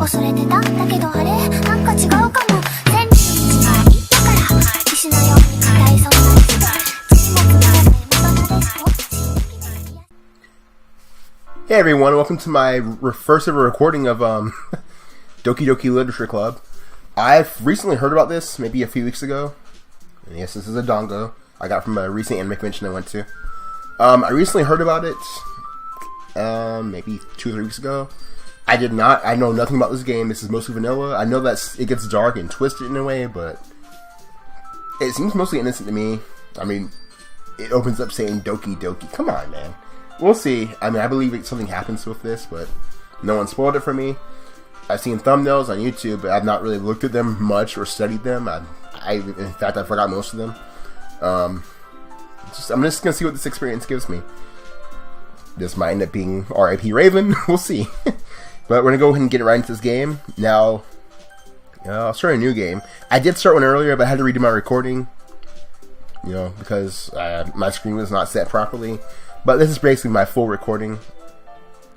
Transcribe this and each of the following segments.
恐れてただけどあれなんか違うかも全部が言ったから石のように硬いそんな気が沈黙が無駄ですと Hey everyone, welcome to my first ever recording of Doki Doki Literature Club. I've recently heard about this, maybe a few weeks ago. And yes, this is a dongo I got from a recent anime convention I went to. I recently heard about it, maybe 2 or 3 weeks ago. I know nothing about this game. This is mostly vanilla. I know that it gets dark and twisted in a way, but it seems mostly innocent to me. I mean, it opens up saying Doki Doki. Come on, man. We'll see. I mean, I believe something happens with this, but no one spoiled it for me. I've seen thumbnails on YouTube, but I've not really looked at them much or studied them. In fact, I forgot most of them. I'm just gonna see what this experience gives me. This might end up being R.I.P. Raven. We'll see. But we're gonna go ahead and get right into this game now. I'll start a new game. I did start one earlier, but I had to redo my recording. Because my screen was not set properly. But this is basically my full recording.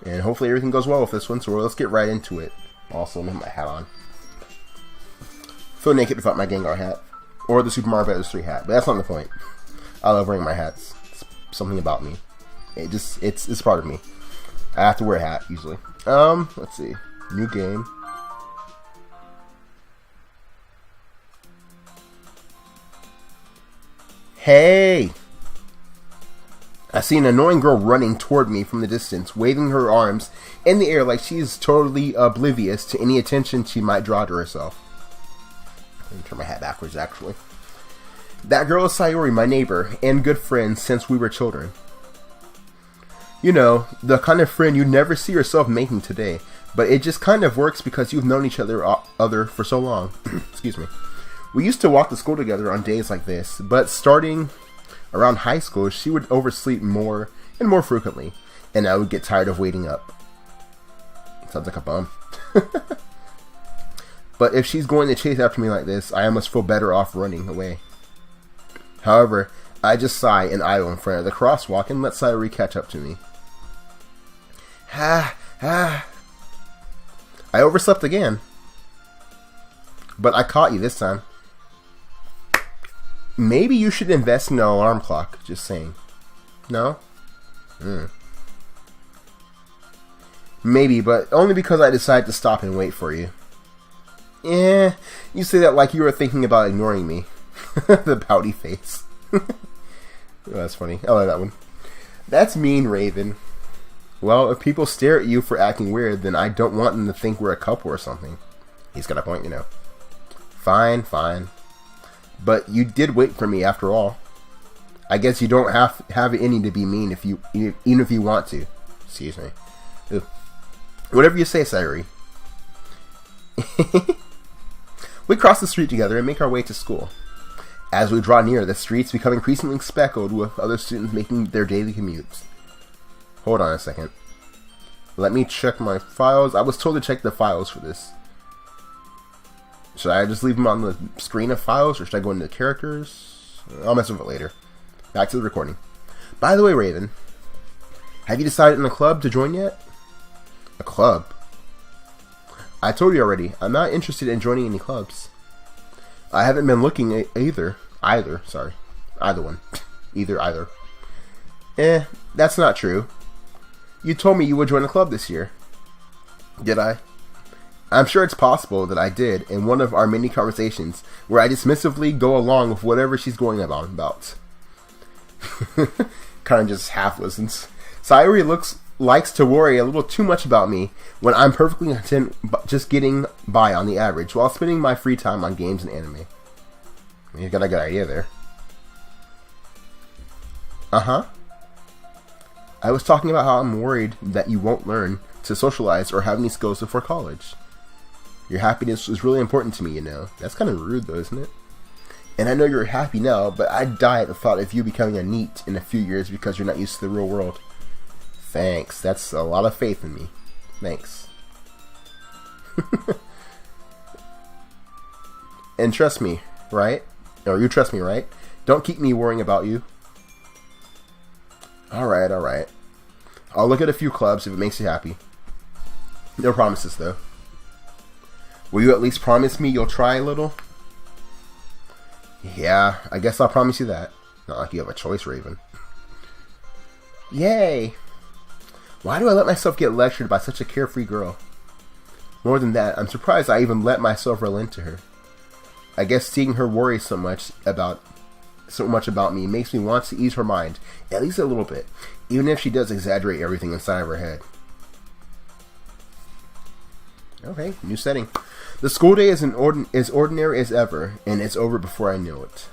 And hopefully everything goes well with this one, so let's get right into it. Also, I'm gonna have my hat on. Feel naked without my Gengar hat. Or the Super Mario Bros. 3 hat, but that's not the point. I love wearing my hats. It's something about me. It's part of me. I have to wear a hat, usually. Let's see. New game. Hey! I see an annoying girl running toward me from the distance, waving her arms in the air like she's totally oblivious to any attention she might draw to herself. Let me turn my hat backwards, actually. That girl is Sayori, my neighbor, and good friend since we were children. You know, the kind of friend you never see yourself making today, but it just kind of works because you've known each other for so long. Excuse me. We used to walk to school together on days like this, but starting around high school, she would oversleep more and more frequently, and I would get tired of waiting up. Sounds like a bum. But if she's going to chase after me like this, I almost feel better off running away. However, I just sigh and idle in front of the crosswalk and let Sayori catch up to me. I overslept again. But I caught you this time. Maybe you should invest in an alarm clock, just saying. No? Maybe, but only because I decided to stop and wait for you. You say that like you were thinking about ignoring me. The pouty face. Oh, that's funny. I like that one. That's mean, Raven. Well, if people stare at you for acting weird, then I don't want them to think we're a couple or something. He's got a point, you know. Fine. But you did wait for me after all. I guess you don't have it any to be mean even if you want to. Excuse me. Ugh. Whatever you say, Sayori. We cross the street together and make our way to school. As we draw near, the streets become increasingly speckled with other students making their daily commutes. Hold on a second. Let me check my files. I was told to check the files for this. Should I just leave them on the screen of files, or should I go into the characters? I'll mess with it later. Back to the recording. By the way, Raven, have you decided on a club to join yet? A club? I told you already, I'm not interested in joining any clubs. I haven't been looking either. Either one. Either. That's not true. You told me you would join a club this year. Did I? I'm sure it's possible that I did in one of our many conversations where I dismissively go along with whatever she's going on about. Kind of just half listens. Sayori likes to worry a little too much about me when I'm perfectly content just getting by on the average while spending my free time on games and anime. You've got a good idea there. I was talking about how I'm worried that you won't learn to socialize or have any skills before college. Your happiness is really important to me, you know. That's kind of rude though, isn't it? And I know you're happy now, but I'd die at the thought of you becoming a NEET in a few years because you're not used to the real world. Thanks. That's a lot of faith in me. Thanks. And trust me, right? Or you trust me, right? Don't keep me worrying about you. Alright. I'll look at a few clubs if it makes you happy. No promises, though. Will you at least promise me you'll try a little? Yeah, I guess I'll promise you that. Not like you have a choice, Raven. Yay! Why do I let myself get lectured by such a carefree girl? More than that, I'm surprised I even let myself relent to her. I guess seeing her worry so much about me makes me want to ease her mind, at least a little bit, even if she does exaggerate everything inside of her head. Okay, new setting. The school day is as ordinary as ever, and it's over before I know it.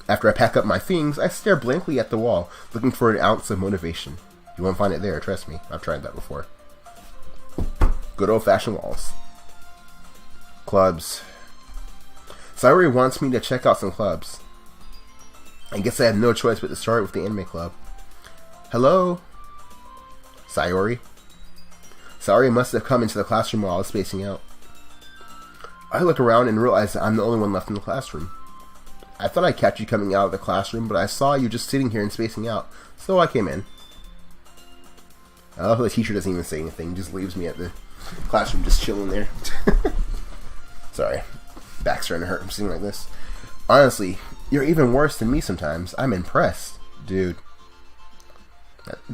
After I pack up my things, I stare blankly at the wall, looking for an ounce of motivation. You won't find it there, trust me. I've tried that before. Good old-fashioned walls. Clubs. Sayori wants me to check out some clubs. I guess I have no choice but to start with the anime club. Hello? Sayori? Sayori must have come into the classroom while I was spacing out. I look around and realize that I'm the only one left in the classroom. I thought I'd catch you coming out of the classroom, but I saw you just sitting here and spacing out, so I came in. Oh, the teacher doesn't even say anything, just leaves me at the classroom just chilling there. Sorry, back's starting to hurt from sitting like this. Honestly, you're even worse than me sometimes. I'm impressed. Dude.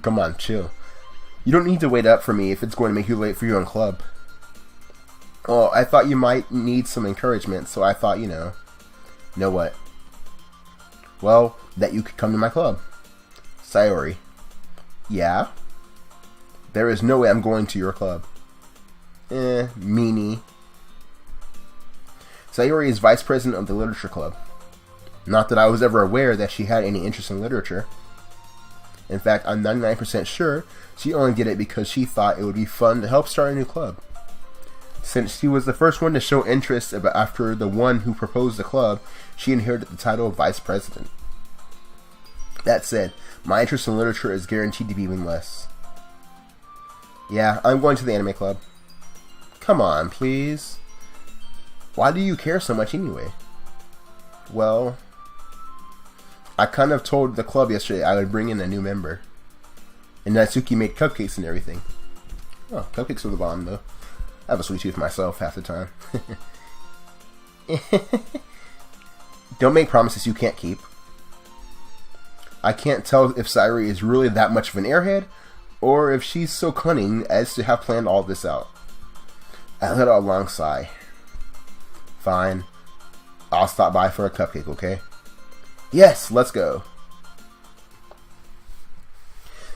Come on, chill. You don't need to wait up for me if it's going to make you late for your own club. Oh, I thought you might need some encouragement, so I thought, Know what? Well, that you could come to my club. Sayori. Yeah? There is no way I'm going to your club. Meanie. Sayori is vice president of the literature club. Not that I was ever aware that she had any interest in literature. In fact, I'm 99% sure she only did it because she thought it would be fun to help start a new club. Since she was the first one to show interest after the one who proposed the club, she inherited the title of vice president. That said, my interest in literature is guaranteed to be even less. Yeah, I'm going to the anime club. Come on, please. Why do you care so much anyway? Well, I kind of told the club yesterday I would bring in a new member. And Natsuki made cupcakes and everything. Oh, cupcakes are the bomb though. I have a sweet tooth myself half the time. Don't make promises you can't keep. I can't tell if Sayori is really that much of an airhead, or if she's so cunning as to have planned all this out. I let out a long sigh. Fine. I'll stop by for a cupcake, okay? Yes, let's go.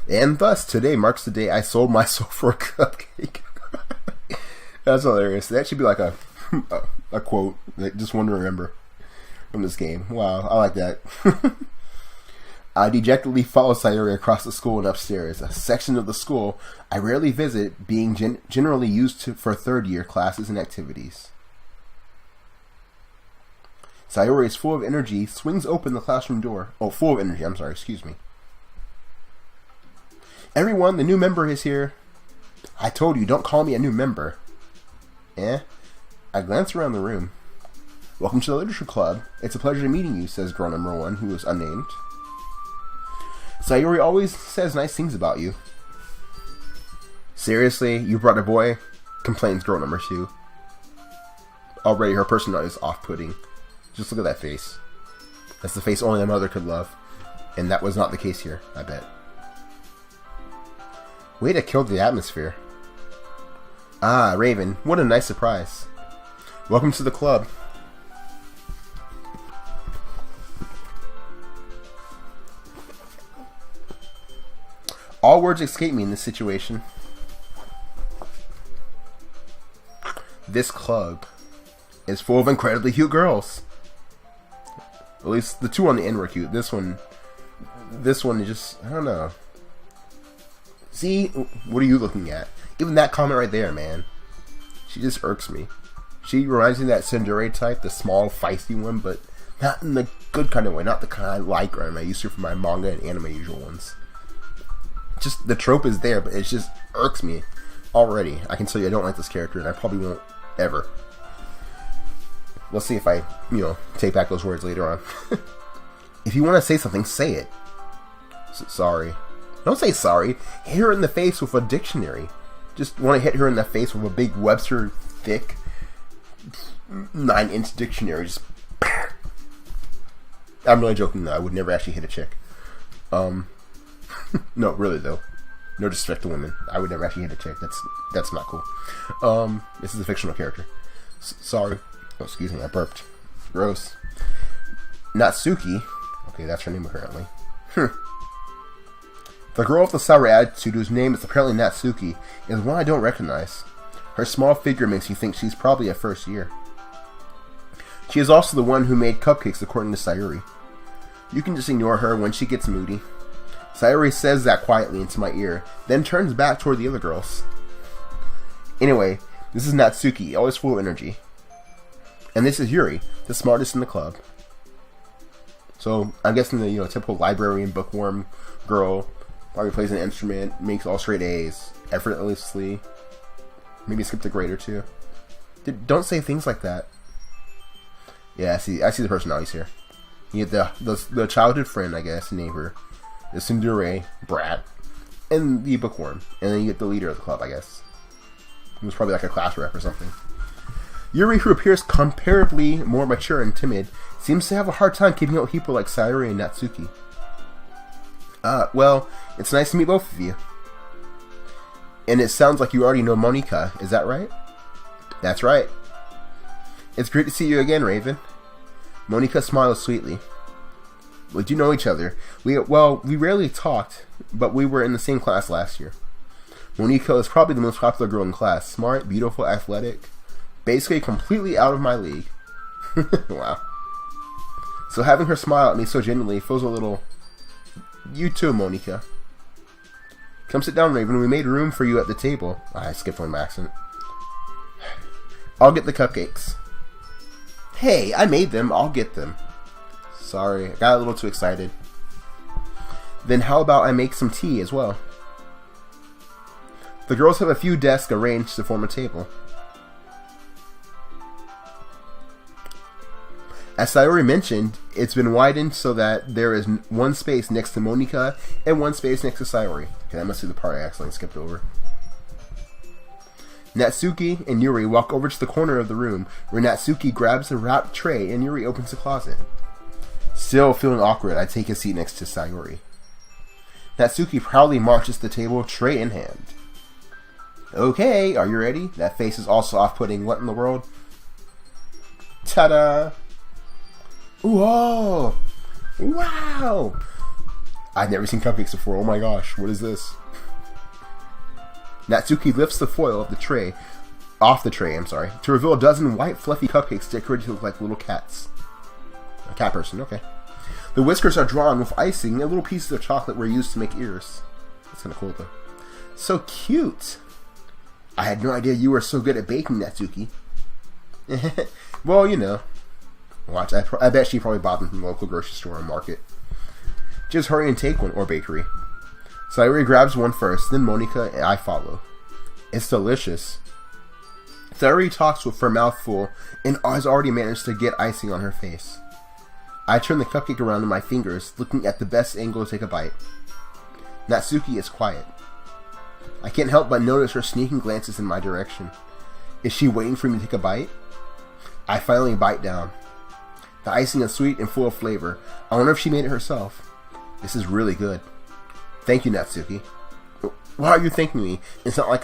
And thus, today marks the day I sold my soul for a cupcake. That's hilarious. That should be like a quote that just one to remember from this game. Wow, I like that. I dejectedly follow Sayori across the school and upstairs, a section of the school I rarely visit, being generally used for third-year classes and activities. Sayori is full of energy, swings open the classroom door. Oh, full of energy, I'm sorry, excuse me. Everyone, the new member is here. I told you, don't call me a new member. I glance around the room. Welcome to the literature club. It's a pleasure meeting you, says girl number 1, who is unnamed. Sayori always says nice things about you. Seriously, you brought a boy? Complains girl number 2. Already her personality is off-putting. Just look at that face. That's the face only a mother could love. And that was not the case here, I bet. Way to kill the atmosphere. Ah, Raven, what a nice surprise. Welcome to the club. All words escape me in this situation. This club is full of incredibly cute girls. At least the two on the end were cute. This one is just, I don't know. See, what are you looking at? Even that comment right there, man. She just irks me. She reminds me of that Tsundere type, the small, feisty one, but not in the good kind of way. Not the kind I like or am I used to from my manga and anime usual ones. Just, the trope is there, but it just irks me already. I can tell you I don't like this character, and I probably won't ever. We'll see if I, take back those words later on. If you want to say something, say it. Sorry. Don't say sorry. Hit her in the face with a dictionary. Just want to hit her in the face with a big Webster thick 9-inch dictionary. Just I'm really joking though. I would never actually hit a chick. No, really though. No disrespect to women. I would never actually hit a chick. That's not cool. This is a fictional character. Sorry. Oh, excuse me. I burped. Gross. Natsuki. Okay, that's her name apparently. The girl with the sour attitude, whose name is apparently Natsuki, is one I don't recognize. Her small figure makes you think she's probably at first year. She is also the one who made cupcakes, according to Sayuri. You can just ignore her when she gets moody. Sayuri says that quietly into my ear, then turns back toward the other girls. Anyway, this is Natsuki, always full of energy. And this is Yuri, the smartest in the club. So, I'm guessing the typical librarian, bookworm girl, probably plays an instrument, makes all straight A's, effortlessly. Maybe skipped a grade or two. Don't say things like that. Yeah, I see the personalities here. You get the childhood friend, I guess, neighbor, the tsundere brat, and the bookworm. And then you get the leader of the club, I guess. Who's probably like a class rep or something. Yuri, who appears comparatively more mature and timid, seems to have a hard time keeping up with people like Sayuri and Natsuki. Well, it's nice to meet both of you. And it sounds like you already know Monika, is that right? That's right. It's great to see you again, Raven. Monika smiles sweetly. We do know each other. We rarely talked, but we were in the same class last year. Monika is probably the most popular girl in class. Smart, beautiful, athletic. Basically completely out of my league. Wow. So having her smile at me so genuinely feels a little... You too, Monika. Come sit down, Raven. We made room for you at the table. I skipped one by accident. I'll get the cupcakes. Hey, I made them. I'll get them. Sorry, I got a little too excited. Then how about I make some tea as well? The girls have a few desks arranged to form a table. As Sayuri mentioned, it's been widened so that there is one space next to Monika and one space next to Sayuri. Okay, that must be the part I accidentally skipped over. Natsuki and Yuri walk over to the corner of the room where Natsuki grabs a wrapped tray and Yuri opens the closet. Still feeling awkward, I take a seat next to Sayuri. Natsuki proudly marches to the table, tray in hand. Okay, are you ready? That face is also off-putting. What in the world? Ta-da! Whoa! Wow! I've never seen cupcakes before. Oh my gosh, what is this? Natsuki lifts the foil of the tray, to reveal a dozen white fluffy cupcakes decorated to look like little cats. A cat person, okay. The whiskers are drawn with icing, and little pieces of chocolate were used to make ears. That's kind of cool, though. So cute! I had no idea you were so good at baking, Natsuki. Well, Watch, I bet she probably bought them from the local grocery store or market. Just hurry and take one, or bakery. Sayuri grabs one first, then Monika and I follow. It's delicious. Sayuri talks with her mouth full and has already managed to get icing on her face. I turn the cupcake around in my fingers, looking at the best angle to take a bite. Natsuki is quiet. I can't help but notice her sneaking glances in my direction. Is she waiting for me to take a bite? I finally bite down. The icing is sweet and full of flavor. I wonder if she made it herself. This is really good. Thank you, Natsuki. Why are you thanking me? It's not like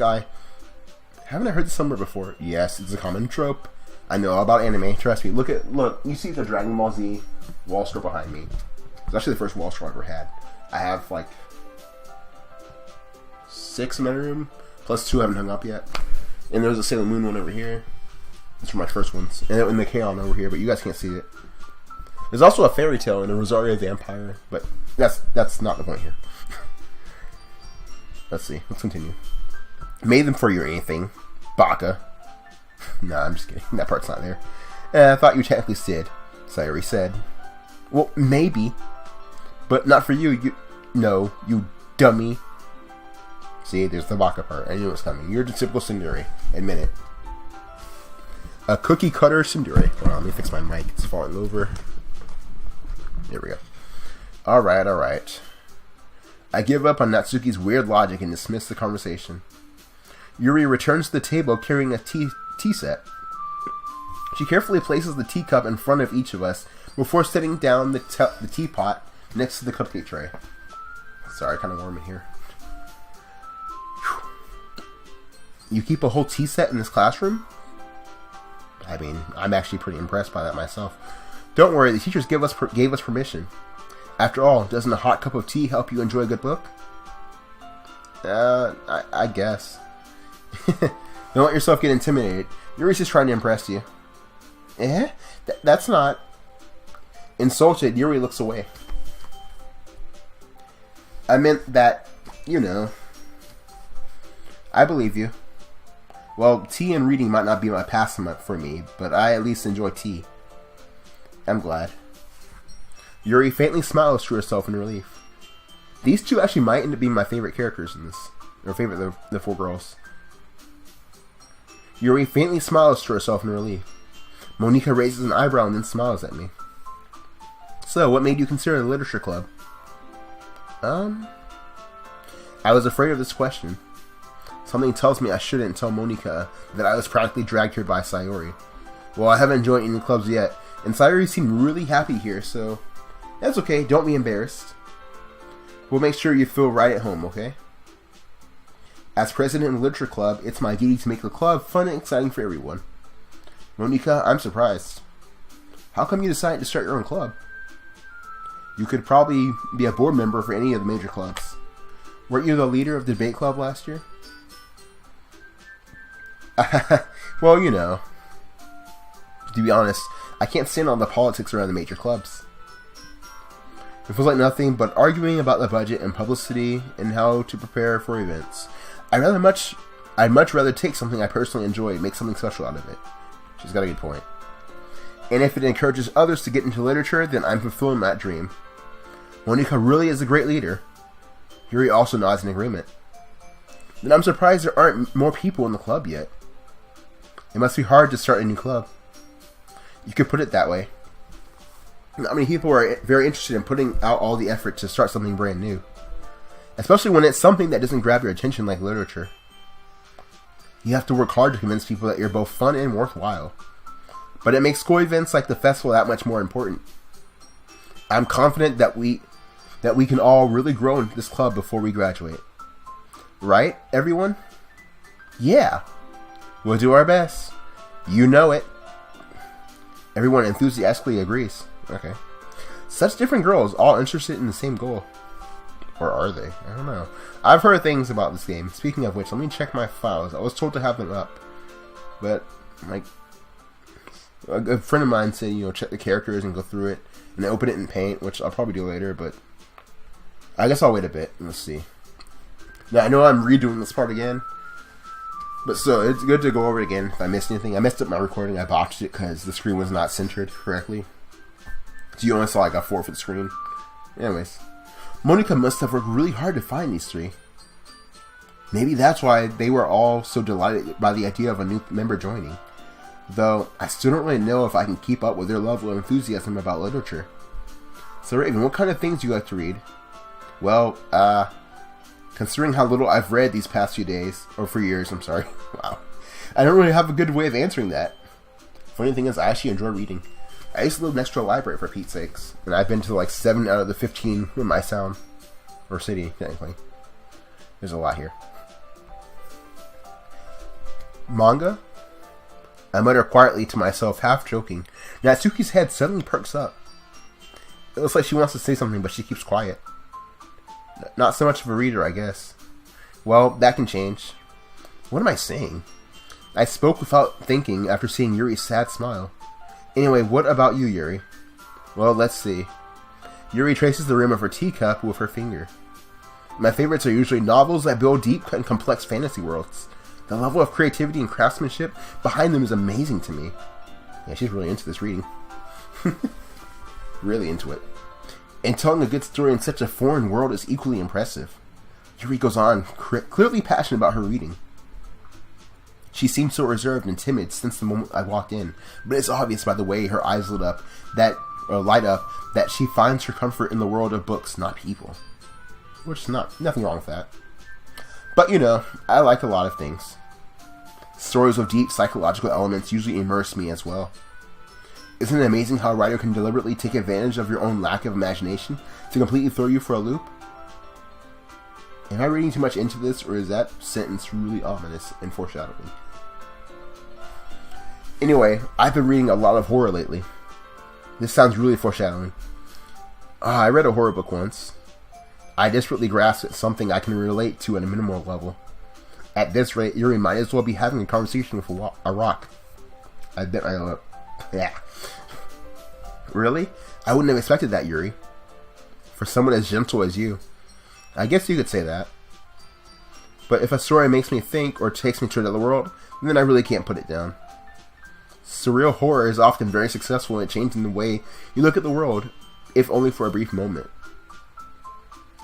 haven't I heard this somewhere before? Yes, it's a common trope. I know all about anime. Trust me. Look, you see the Dragon Ball Z wall scroll behind me. It's actually the first wall scroll I ever had. I have like 6 in my room, plus 2 I haven't hung up yet. And there's a Sailor Moon one over here. These are my first ones. And the K-On! Over here, but you guys can't see it. There's also a fairy tale and a Rosario Vampire, but that's not the point here. Let's see. Let's continue. Made them for you or anything. Baka. Nah, I'm just kidding. That part's not there. I thought you technically did, Sayuri said. Well, maybe. But not for you. No, you dummy. See, there's the Baka part. I knew it was coming. You're the typical tsundere. Admit it. A cookie cutter tsundere. Hold on, let me fix my mic. It's falling over. There we go. Alright. I give up on Natsuki's weird logic and dismiss the conversation. Yuri returns to the table carrying a tea set. She carefully places the teacup in front of each of us before setting down the teapot next to the cupcake tray. Sorry, kind of warm in here. You keep a whole tea set in this classroom? I mean, I'm actually pretty impressed by that myself. Don't worry, the teachers gave us permission. After all, doesn't a hot cup of tea help you enjoy a good book? I guess. Don't let yourself get intimidated. Yuri's just trying to impress you. That's not... Insulted, Yuri looks away. I meant that, you know... I believe you. Well, tea and reading might not be my pastime for me, but I at least enjoy tea. I'm glad. Yuri faintly smiles to herself in relief. These two actually might end up being my favorite characters in this. Or favorite, the four girls. Yuri faintly smiles to herself in relief. Monika raises an eyebrow and then smiles at me. So, what made you consider the literature club? I was afraid of this question. Something tells me I shouldn't tell Monika that I was practically dragged here by Sayori. Well, I haven't joined any clubs yet, and Sayori seemed really happy here, so that's okay, don't be embarrassed. We'll make sure you feel right at home, okay? As president of the literature club, it's my duty to make the club fun and exciting for everyone. Monika, I'm surprised. How come you decided to start your own club? You could probably be a board member for any of the major clubs. Weren't you the leader of the debate club last year? Well, you know. To be honest, I can't stand all the politics around the major clubs. It feels like nothing but arguing about the budget and publicity and how to prepare for events. I'd much rather take something I personally enjoy and make something special out of it. She's got a good point. And if it encourages others to get into literature, then I'm fulfilling that dream. Monika really is a great leader. Yuri also nods in agreement. Then I'm surprised there aren't more people in the club yet. It must be hard to start a new club. You could put it that way. Not many people are very interested in putting out all the effort to start something brand new. Especially when it's something that doesn't grab your attention like literature. You have to work hard to convince people that you're both fun and worthwhile. But it makes school events like the festival that much more important. I'm confident that we can all really grow in this club before we graduate. Right, everyone? Yeah. We'll do our best. You know it. Everyone enthusiastically agrees. Okay. Such different girls, all interested in the same goal. Or are they? I don't know. I've heard things about this game. Speaking of which, let me check my files. I was told to have them up. But, like, a friend of mine said, you know, check the characters and go through it. And then open it in Paint, which I'll probably do later, but I guess I'll wait a bit. Let's see. Now, I know I'm redoing this part again. But still, it's good to go over it again if I missed anything. I messed up my recording. I botched it because the screen was not centered correctly. So you only saw like a 4-foot screen. Anyways. Monika must have worked really hard to find these three. Maybe that's why they were all so delighted by the idea of a new member joining. Though, I still don't really know if I can keep up with their level of enthusiasm about literature. So Raven, what kind of things do you like to read? Well, considering how little I've read these past few days, or for years, I'm sorry. Wow. I don't really have a good way of answering that. Funny thing is, I actually enjoy reading. I used to live next to a library, for Pete's sakes. And I've been to like 7 out of the 15 in my town. Or city, technically. There's a lot here. Manga? I mutter quietly to myself, half joking. Natsuki's head suddenly perks up. It looks like she wants to say something, but she keeps quiet. Not so much of a reader, I guess. Well, that can change. What am I saying? I spoke without thinking after seeing Yuri's sad smile. Anyway, what about you, Yuri? Well, let's see. Yuri traces the rim of her teacup with her finger. My favorites are usually novels that build deep and complex fantasy worlds. The level of creativity and craftsmanship behind them is amazing to me. Yeah, she's really into this reading. Really into it. And telling a good story in such a foreign world is equally impressive. Yuri goes on, clearly passionate about her reading. She seemed so reserved and timid since the moment I walked in, but it's obvious by the way her eyes light up that she finds her comfort in the world of books, not people. Which is nothing wrong with that. But you know, I like a lot of things. Stories with deep psychological elements usually immerse me as well. Isn't it amazing how a writer can deliberately take advantage of your own lack of imagination to completely throw you for a loop? Am I reading too much into this, or is that sentence really ominous and foreshadowing? Anyway, I've been reading a lot of horror lately. This sounds really foreshadowing. I read a horror book once. I desperately grasped at something I can relate to at a minimal level. At this rate, Yuri might as well be having a conversation with a rock. I bit my lip. Yeah. Really? I wouldn't have expected that, Yuri. For someone as gentle as you. I guess you could say that. But if a story makes me think or takes me to another world, then I really can't put it down. Surreal horror is often very successful in changing the way you look at the world, if only for a brief moment.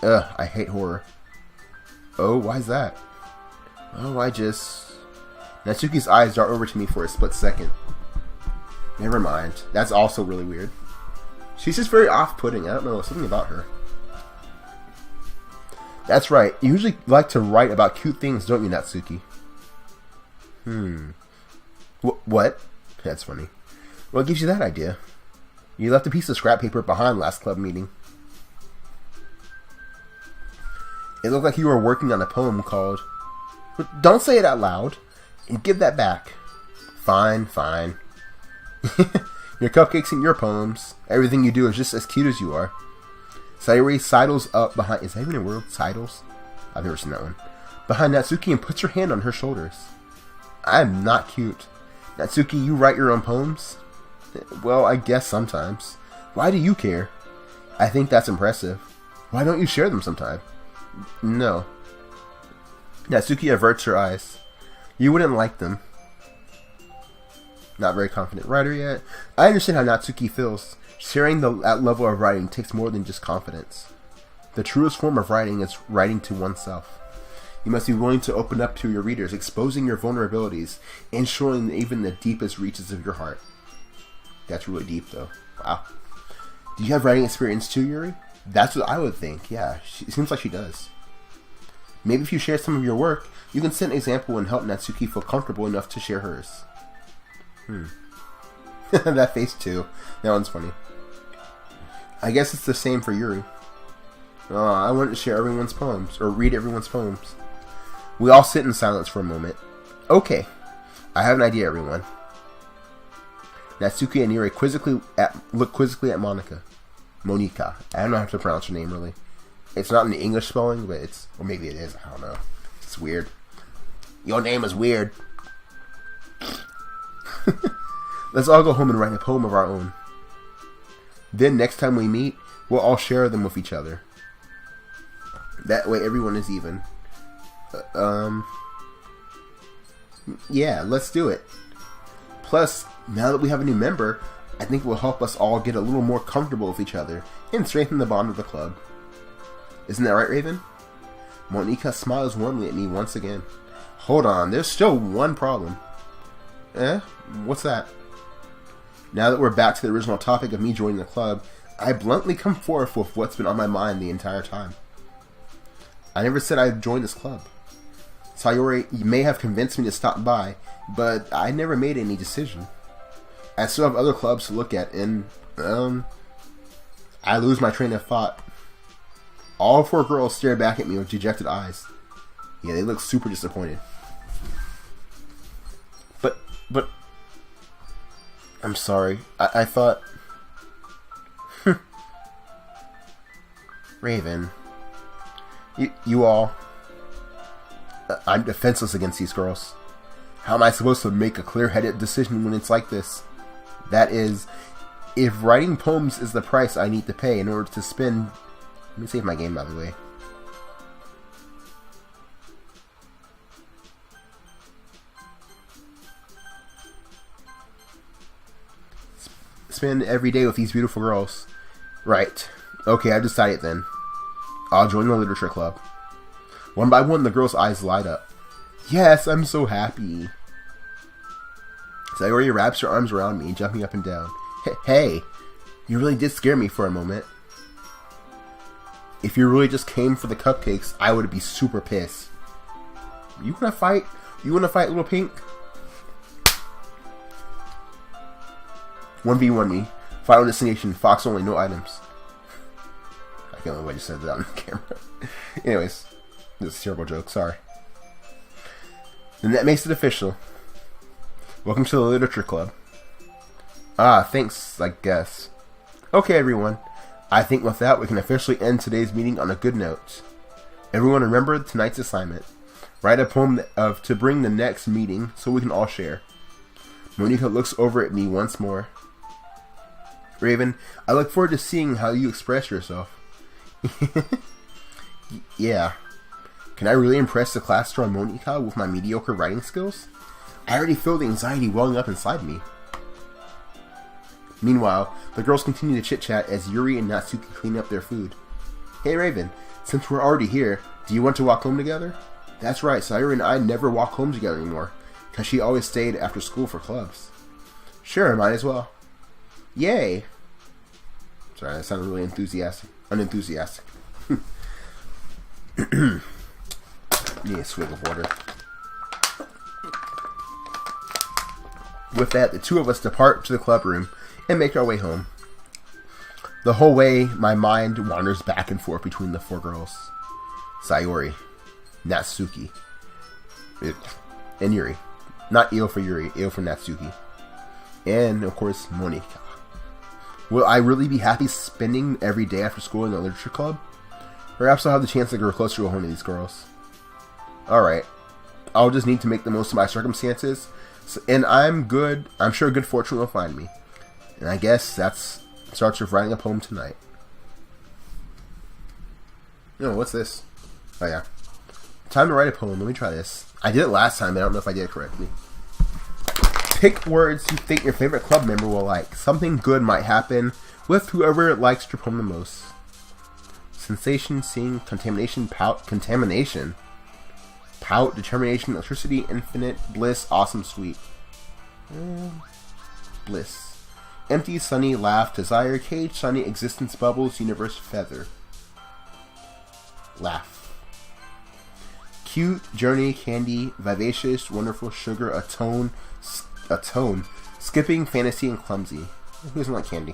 I hate horror. Oh, why's that? Oh, Natsuki's eyes dart over to me for a split second. Never mind. That's also really weird. She's just very off-putting. I don't know, something about her. That's right. You usually like to write about cute things, don't you, Natsuki? What? That's funny. What gives you that idea? You left a piece of scrap paper behind last club meeting. It looked like you were working on a poem called... Don't say it out loud. And give that back. Fine. Your cupcakes and your poems. Everything you do is just as cute as you are. Sayori sidles up behind... Is that even a word? Sidles? I've never seen that one. Behind Natsuki and puts her hand on her shoulders. I'm not cute. Natsuki, you write your own poems? Well, I guess sometimes. Why do you care? I think that's impressive. Why don't you share them sometime? No. Natsuki averts her eyes. You wouldn't like them. Not very confident writer yet. I understand how Natsuki feels. Sharing that level of writing takes more than just confidence. The truest form of writing is writing to oneself. You must be willing to open up to your readers, exposing your vulnerabilities, and showing even the deepest reaches of your heart. That's really deep, though. Wow. Do you have writing experience too, Yuri? That's what I would think, yeah. It seems like she does. Maybe if you share some of your work, you can set an example and help Natsuki feel comfortable enough to share hers. That face too. That one's funny. I guess it's the same for Yuri. I wanted to share everyone's poems, or read everyone's poems. We all sit in silence for a moment. Okay, I have an idea, everyone. Natsuki and Yuri look quizzically at Monica. Monica. I don't know how to pronounce her name, really. It's not an English spelling, but it's... Or maybe it is, I don't know. It's weird. Your name is weird. Let's all go home and write a poem of our own. Then, next time we meet, we'll all share them with each other. That way everyone is even. Yeah, let's do it. Plus, now that we have a new member, I think it will help us all get a little more comfortable with each other and strengthen the bond of the club. Isn't that right, Raven? Monica smiles warmly at me once again. Hold on, there's still one problem. What's that? Now that we're back to the original topic of me joining the club, I bluntly come forth with what's been on my mind the entire time. I never said I'd join this club. Sayori, you may have convinced me to stop by, but I never made any decision. I still have other clubs to look at, and, I lose my train of thought. All four girls stare back at me with dejected eyes. Yeah, they look super disappointed. But... I'm sorry. I thought... Raven. You all... I'm defenseless against these girls. How am I supposed to make a clear-headed decision when it's like this? That is, if writing poems is the price I need to pay in order to spend... Let me save my game, by the way. Spend every day with these beautiful girls. Right. Okay, I've decided then. I'll join the literature club. One by one, the girls' eyes light up. Yes, I'm so happy. Sayori wraps her arms around me, jumping up and down. Hey, you really did scare me for a moment. If you really just came for the cupcakes, I would be super pissed. You wanna fight? You wanna fight, little pink? 1v1 me. Final destination, Fox only, no items. I can't believe I just said that on the camera. Anyways, this is a terrible joke, sorry. Then that makes it official. Welcome to the Literature Club. Ah, thanks, I guess. Okay, everyone. I think with that, we can officially end today's meeting on a good note. Everyone remember tonight's assignment. Write a poem to bring the next meeting so we can all share. Monica looks over at me once more. Raven, I look forward to seeing how you express yourself. Yeah. Can I really impress the class around Monica with my mediocre writing skills? I already feel the anxiety welling up inside me. Meanwhile, the girls continue to chit-chat as Yuri and Natsuki clean up their food. Hey Raven, since we're already here, do you want to walk home together? That's right, Sayuri and I never walk home together anymore, because she always stayed after school for clubs. Sure, might as well. Yay! Sorry, that sounded really unenthusiastic. Need a swig of water. With that, the two of us depart to the club room and make our way home. The whole way, my mind wanders back and forth between the four girls. Sayuri, Natsuki, and Yuri. Not Io for Yuri, Io for Natsuki. And, of course, Monika. Will I really be happy spending every day after school in the literature club? Perhaps I'll have the chance to grow closer to one of these girls. Alright. I'll just need to make the most of my circumstances. And I'm sure good fortune will find me. And I guess that starts with writing a poem tonight. No, what's this? Oh yeah. Time to write a poem. Let me try this. I did it last time, but I don't know if I did it correctly. Pick words you think your favorite club member will like. Something good might happen with whoever likes your poem the most. Sensation, seeing, contamination, pout, determination, electricity, infinite, bliss, awesome, sweet. Bliss. Empty, sunny, laugh, desire, cage, sunny, existence, bubbles, universe, feather. Laugh. Cute, journey, candy, vivacious, wonderful, sugar, atone, skipping, fantasy, and clumsy. Who doesn't like candy?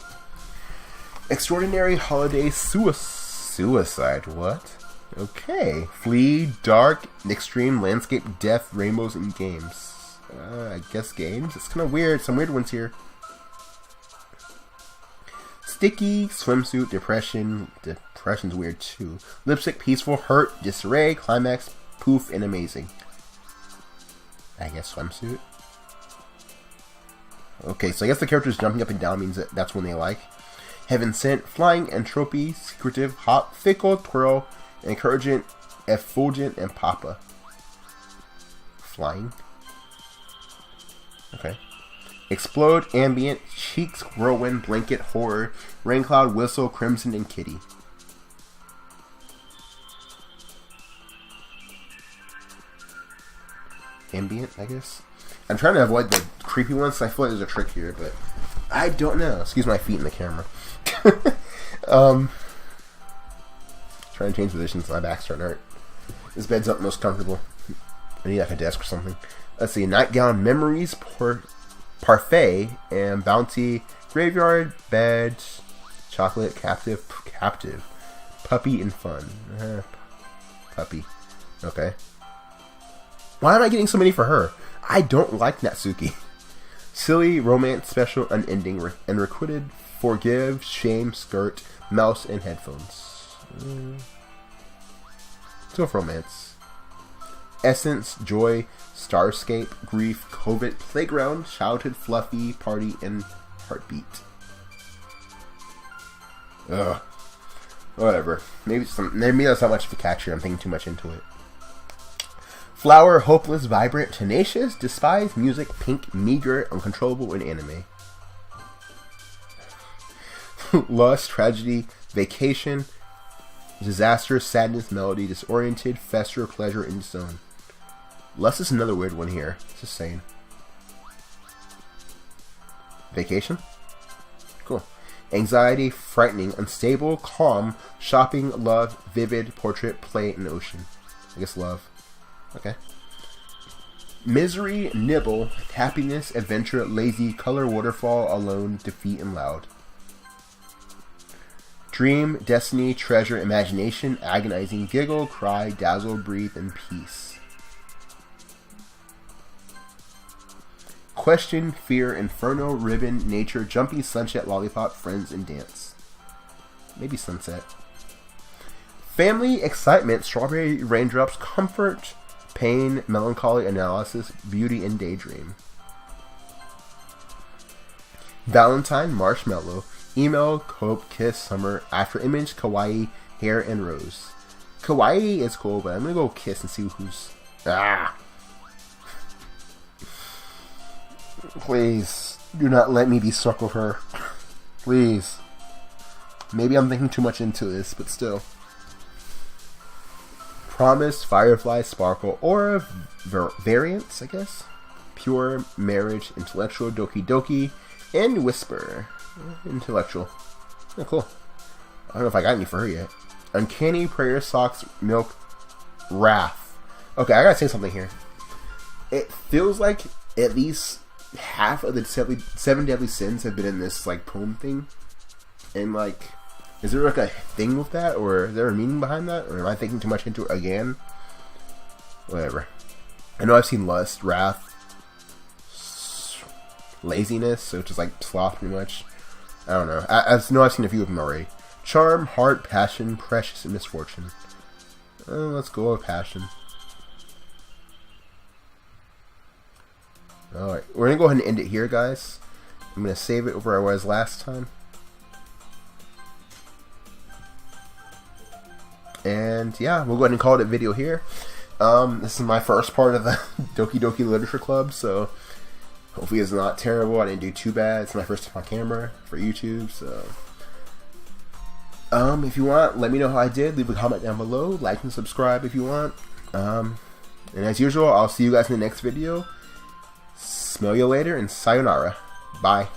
Extraordinary, holiday, suicide, what? Okay. Flee, dark, extreme, landscape, death, rainbows, and games. I guess games? It's kind of weird. Some weird ones here. Sticky, swimsuit, depression. Depression's weird too. Lipstick, peaceful, hurt, disarray, climax, poof, and amazing. I guess swimsuit. Okay, so I guess the characters jumping up and down means that's when they like. Heaven sent, flying, entropy, secretive, hop, fickle, twirl, encouraging, effulgent, and papa. Flying. Okay. Explode, ambient, cheeks, whirlwind, blanket, horror, rain cloud, whistle, crimson, and kitty. Ambient, I guess. I'm trying to avoid the creepy ones, so I feel like there's a trick here, but I don't know. Excuse my feet in the camera. Trying to change positions, my back's starting to hurt. This bed's not most comfortable. I need like a desk or something. Let's see, nightgown, memories, parfait, and bounty, graveyard, bed, chocolate, captive, puppy, and fun. Puppy. Okay. Why am I getting so many for her? I don't like Natsuki. Silly, romance, special, unending, and requited, forgive, shame, skirt, mouse, and headphones. So romance. Essence, joy, starscape, grief, covert, playground, childhood, fluffy, party, and heartbeat. Ugh. Whatever. Maybe that's not much of a catcher. I'm thinking too much into it. Flower, hopeless, vibrant, tenacious, despise, music, pink, meager, uncontrollable, and anime. Lust, tragedy, vacation, disaster, sadness, melody, disoriented, fester, pleasure, and zone. Lust is another weird one here. Just saying. Vacation? Cool. Anxiety, frightening, unstable, calm, shopping, love, vivid, portrait, play, and ocean. I guess love. Okay. Misery, nibble, happiness, adventure, lazy, color, waterfall, alone, defeat, and loud. Dream, destiny, treasure, imagination, agonizing, giggle, cry, dazzle, breathe, and peace. Question, fear, inferno, ribbon, nature, jumpy, sunset, lollipop, friends, and dance. Maybe sunset. Family, excitement, strawberry raindrops, comfort, pain, melancholy, analysis, beauty, and daydream. Valentine, marshmallow, email, hope, kiss, summer, after image, kawaii, hair, and rose. Kawaii is cool, but I'm gonna go kiss and see who's... Please, do not let me be stuck with her. Please. Maybe I'm thinking too much into this, but still. Promise, Firefly, Sparkle, Aura, Variance, I guess. Pure, Marriage, Intellectual, Doki Doki, and Whisper. Intellectual. Oh, cool. I don't know if I got any for her yet. Uncanny, Prayer, Socks, Milk, Wrath. Okay, I gotta say something here. It feels like at least half of the seven deadly sins have been in this, like, poem thing. And, like... Is there like a thing with that, or is there a meaning behind that, or am I thinking too much into it again? Whatever. I know I've seen lust, wrath, laziness, which is like sloth pretty much. I don't know. I know I've seen a few of them already. Charm, heart, passion, precious, and misfortune. Let's go with passion. Alright, we're going to go ahead and end it here, guys. I'm going to save it where I was last time. And yeah, we'll go ahead and call it a video here. This is my first part of the Doki Doki Literature Club, so hopefully it's not terrible. I didn't do too bad. It's my first time on camera for YouTube, so... if you want, let me know how I did. Leave a comment down below. Like and subscribe if you want. And as usual, I'll see you guys in the next video. Smell you later, and sayonara. Bye.